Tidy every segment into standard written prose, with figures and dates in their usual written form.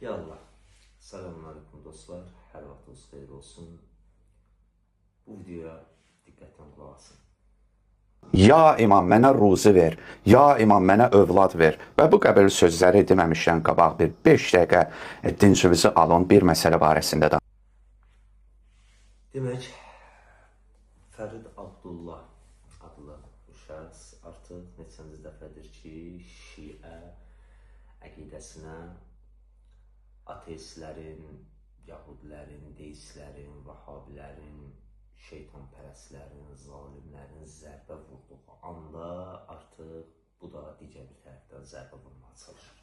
Ya Allah. Selamünaleyküm dostlar. Hər vaxtınız xeyir olsun. Bu videoya diqqətlə qulaq asın. Ya imam mənə ruzi ver, ya imam mənə övlad ver və bu qəbil sözləri deməmişdən qabaq bir 5 dəqiqə dincimizi alın bir məsələ barəsində də. Demək, Fərid Abdullah adlı bu şəxs artıq neçənci dəfədir ki, Şiə əqidəsinə ateistlərin, yahudilərin, deistlərin, vahabilərin, şeytanpərəstlərin, zalimlərin zərbə vurduğu anda artıq bu da digər bir tərəfdən zərbə vurmağa çalışır.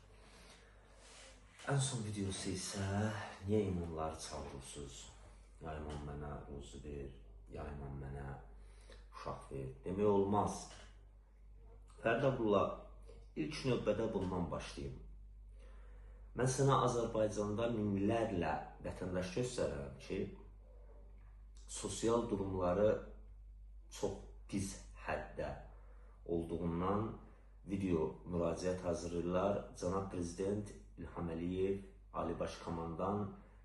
Ən son videosu isə niyə imamları çağırırsınız? Ya imam mənə ruzi ver, ya imam mənə uşaq ver. Demək olmaz. Fərid Abdullah, ilk növbədə bundan başlayayım. Mən sənə Azərbaycanda minlərlə vətəndaş göstərirəm ki, sosial durumları çox pis həddə olduğundan video müraciət hazırlayırlar. Cənab Prezident İlham Əliyev, Ali Baş Komandan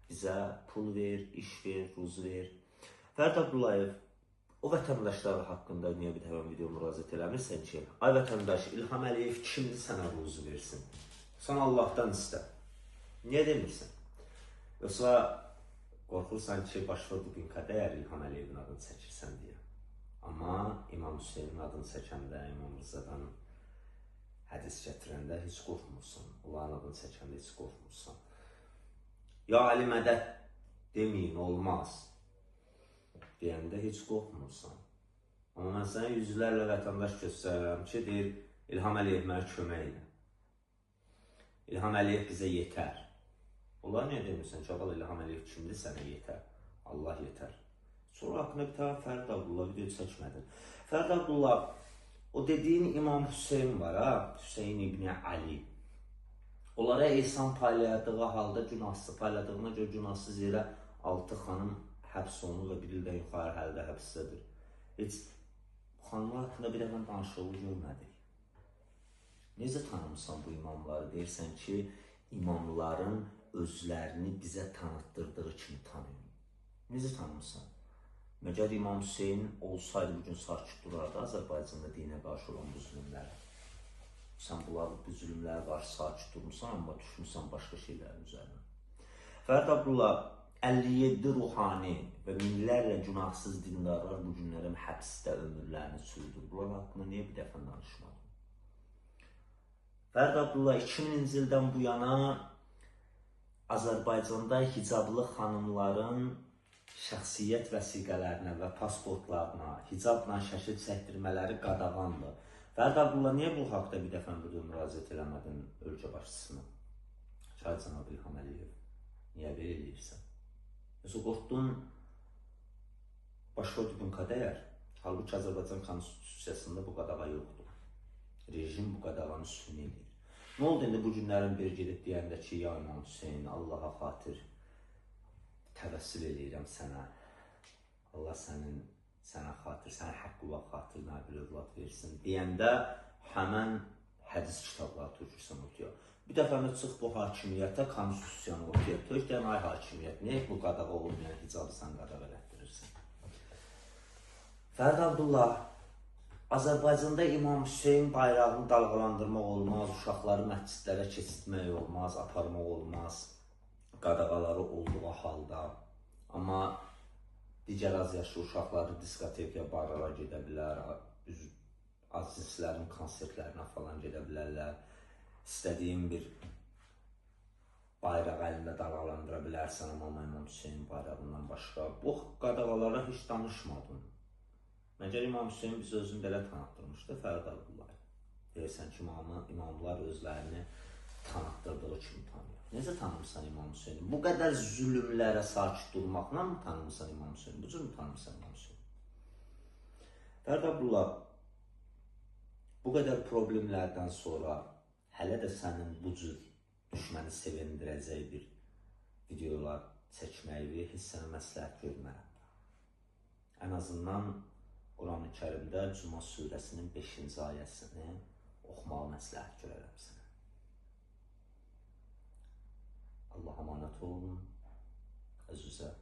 bizə pul ver, iş ver, ruzi ver. Fərid Abdullayev, o vətəndaşlar haqqında niyə bir dəfə video müraciət eləmirsən ki, ay vətəndaş, İlham Əliyev kimdir sənə ruzi versin? Sən Allahdan istə. Niyə demirsən? Yoxsa qorxursan ki, başvur bugün qədər İlham Əliyevin adını çəkirsən deyə. Amma İmam Hüseynin adını çəkəndə, İmam Rızadan hədis gətirəndə heç qorxmursan. Onların adını çəkəndə heç qorxmursan. Ya Ali Mədəd deməyin, olmaz. Deyəndə heç qorxmursan. Amma mən sənə yüzlərlə vətəndaş göstərirəm ki, deyir, İlham Əliyev mənə kömək elə. İlham Əliyev bizə yetər. Onlar niyə demirsən ki, İlham Əliyev kimdir sənə yetər? Allah yetər. Sonra haqqında bir tane Fərid Abdullah video çəkmədin. Fərid Abdullah, o dediğin İmam Hüseyin var ha, Hüseyin İbni Ali. Onlara ehsan payladığı halda günahsız payladığına görə günahsız yerə 6 xanım həbs olunur və 1 ildən yuxarı həldə həbsdədir. Heç xanımlar haqqında bir dəfə danışığı görmədik. Necə tanımısan bu imamları? Deyirsən ki, imamların özlərini bizə tanıtdırdığı kimi tanıyın. Necə tanımısan? Məgər İmam Hüseyin olsaydı bugün sakit durardı Azərbaycanda dinə qarşı olan bu zülümlərə. Sən bu zülümlərə qarşı sakit durmuşsan, amma düşmüşsən başqa şeylərin üzərinə. Fərid Abdullah, 57 ruhani və minlərlə günahsız dindarlar bu günlərin həbsdə ömürlərini sürdür. Bunlar haqqında niyə bir dəfə danışmadın? Fərid Abdullah, 2000-ci ildən bu yana Azərbaycanda hicablı xanımların şəxsiyyət vəsiqələrinə və pasportlarına hicabla şəkil çəkdirmələri qadağandır. Fərid Abdullah, niyə bu haqda bir dəfə video müraciət eləmədin ölkə başçısına? Çay cənab İlham Əliyev, niyə belə eləyirsən? Yoxsa qorxdun başqa gün qədər, halbuki Azərbaycan konstitusiyasında bu qadağa yoxdur. Rejim bu qadağanı üstün edir. Nə oldu indi bu günlərin bir gedib deyəndə ki, ya İmam Hüseyin, Allaha xatir təvəssül edirəm sənə. Allah sənə xatir, sənə haqqıva xatir mənə bir övlad versin deyəndə həmən hədis kitabları tökürsən ortaya. Bir dəfəni çıx bu hakimiyyətə, konstitusiyanı ortaya tök, deyən ay hakimiyyət, niyə bu qadağa olmayan hicabı sən qadağa elətdirirsən? Fərid Abdullah, Azərbaycanda İmam Hüseyin bayrağını dalğalandırmaq olmaz, uşaqları məscidlərə keçirtmək olmaz, aparmaq olmaz, qadağaları olduğu halda. Amma digər az yaşlı uşaqları diskotekaya, barlara gedə bilər, azizlərin konsertlərinə falan gedə bilərlər. İstədiyin bir bayraq əlində dalğalandıra bilərsən, amma İmam Hüseyin bayrağından başqa. Bu qadağalara heç danışmadın. Məgər İmam Hüseyin bizi özünü belə tanıtdırmışdı, Fərid Abdullah. Deyirsən ki, imamlar özlərini tanıtdırdığı kimi tanıyır. Necə tanımırsan İmam Hüseyini? Bu qədər zülümlərə sakit durmaqla mı tanımırsan İmam Hüseyini? Bu cür mü tanımırsan İmam Hüseyini? Fərid Abdullah, bu qədər problemlərdən sonra hələ də sənin bu cür düşməni sevindirəcək bir videolar çəkməyi heç sənə məsləhət görmərəm. Ən azından Quran-ı Kərimdə Cuma surəsinin 5-ci ayəsini oxumağı məsləhət görərəm sənə. Allah Salamat olun. Əzizə.